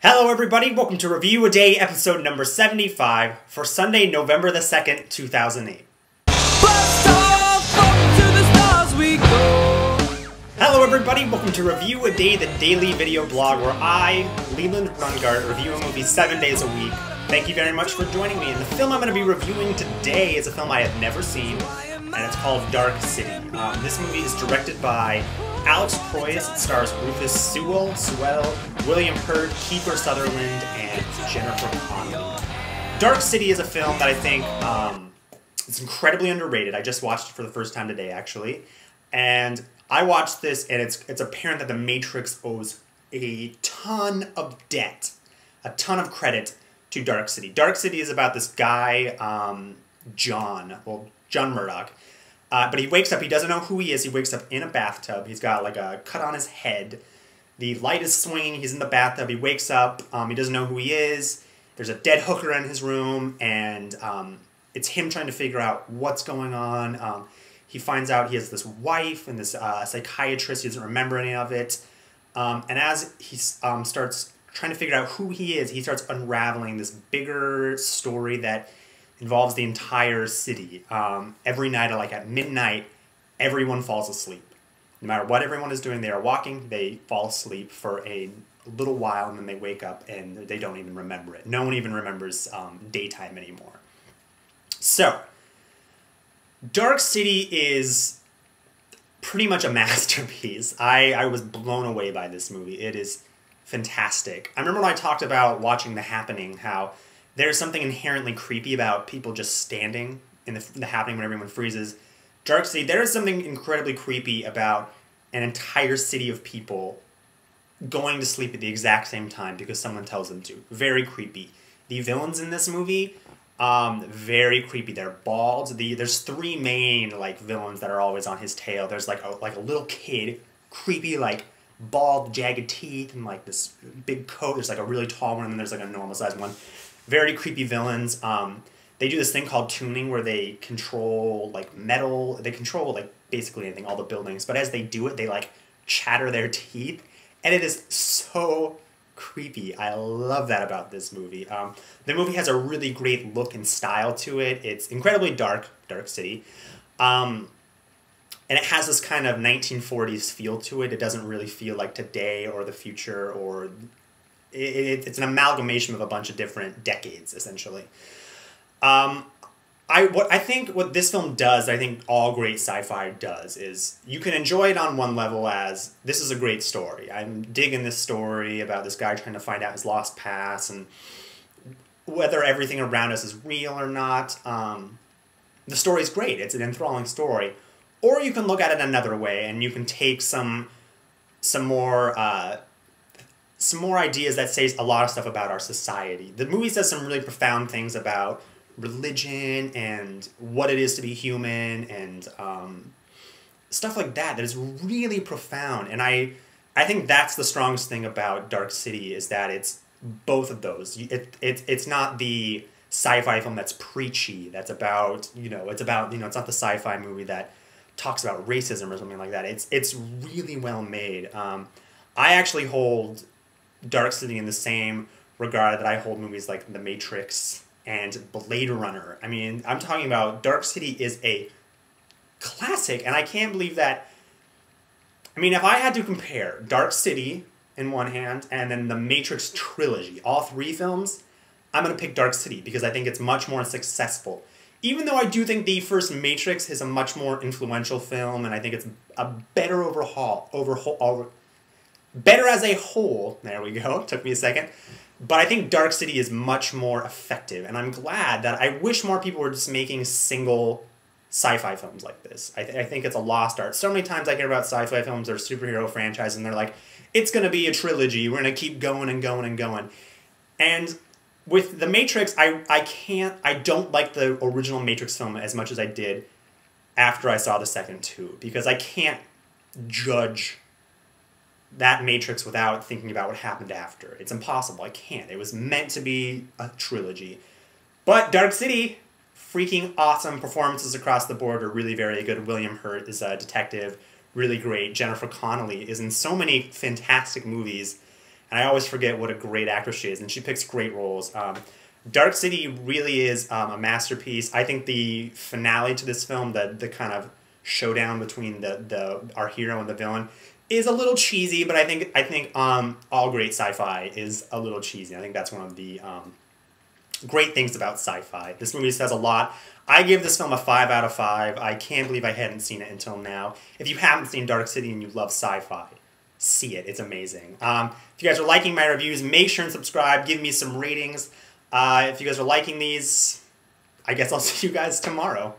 Hello everybody, welcome to Review a Day episode number 75 for Sunday, November the 2nd, 2008. Hello everybody, welcome to Review a Day, the daily video blog where I, Leland Rungart, review a movie 7 days a week. Thank you very much for joining me, and the film I'm going to be reviewing today is a film I have never seen, and it's called Dark City. This movie is directed by Alex Proyas. It stars Rufus Sewell, William Hurt, Kiefer Sutherland, and Jennifer Connelly. Dark City is a film that I think it's incredibly underrated. I just watched it for the first time today, actually. And I watched this, and it's apparent that The Matrix owes a ton of debt, a ton of credit to Dark City. Dark City is about this guy, John Murdoch. But he wakes up, he doesn't know who he is, he wakes up in a bathtub, he's got like a cut on his head, the light is swinging, he's in the bathtub, he wakes up, he doesn't know who he is, there's a dead hooker in his room, and it's him trying to figure out what's going on. He finds out he has this wife and this psychiatrist, he doesn't remember any of it, and as he starts trying to figure out who he is, he starts unraveling this bigger story that involves the entire city. Every night, like at midnight, everyone falls asleep. No matter what everyone is doing, they are walking, they fall asleep for a little while, and then they wake up and they don't even remember it. No one even remembers daytime anymore. So, Dark City is pretty much a masterpiece. I was blown away by this movie. It is fantastic. I remember when I talked about watching The Happening, how there's something inherently creepy about people just standing in the happening when everyone freezes. Dark City, there is something incredibly creepy about an entire city of people going to sleep at the exact same time because someone tells them to. Very creepy. The villains in this movie, very creepy. They're bald. There's three main villains that are always on his tail. There's like a little kid, creepy, bald, jagged teeth, and this big coat. There's a really tall one, and then there's a normal sized one. Very creepy villains. They do this thing called tuning where they control metal. They control basically anything, all the buildings. But as they do it, they chatter their teeth, and it is so creepy. I love that about this movie. The movie has a really great look and style to it. It's incredibly dark City, and it has this kind of 1940s feel to it. It doesn't really feel like today or the future or. It's an amalgamation of a bunch of different decades, essentially. I think what this film does, I think all great sci-fi does, is you can enjoy it on one level as, this is a great story. I'm digging this story about this guy trying to find out his lost past, and whether everything around us is real or not. The story's great. It's an enthralling story. Or you can look at it another way, and you can take some more ideas that say a lot of stuff about our society. The movie says some really profound things about religion and what it is to be human and stuff like that is really profound. And I think that's the strongest thing about Dark City, is that it's both of those. It's not the sci-fi film that's preachy, that's about, it's not the sci-fi movie that talks about racism or something like that. It's really well made. I actually hold Dark City in the same regard that I hold movies like The Matrix and Blade Runner. I mean, I'm talking about Dark City is a classic, and I can't believe that. I mean, if I had to compare Dark City in one hand and then The Matrix trilogy, all three films, I'm going to pick Dark City because I think it's much more successful. Even though I do think the first Matrix is a much more influential film, and I think it's a better better as a whole, there we go, took me a second, but I think Dark City is much more effective, and I'm glad that I wish more people were just making single sci-fi films like this. I think it's a lost art. So many times I hear about sci-fi films or superhero franchises, and they're like, it's going to be a trilogy, we're going to keep going and going and going. And with The Matrix, I don't like the original Matrix film as much as I did after I saw the second two, because I can't judge that Matrix without thinking about what happened after. It's impossible. I can't. It was meant to be a trilogy. But Dark City, freaking awesome. Performances across the board are really very good. William Hurt is a detective, really great. Jennifer Connelly is in so many fantastic movies. and I always forget what a great actress she is, and she picks great roles. Dark City really is a masterpiece. I think the finale to this film, the kind of showdown between our hero and the villain, is a little cheesy, but I think all great sci-fi is a little cheesy. I think that's one of the great things about sci-fi. This movie says a lot. I give this film a 5 out of 5. I can't believe I hadn't seen it until now. If you haven't seen Dark City and you love sci-fi, see it. It's amazing. If you guys are liking my reviews, make sure and subscribe. Give me some ratings. If you guys are liking these, I guess I'll see you guys tomorrow.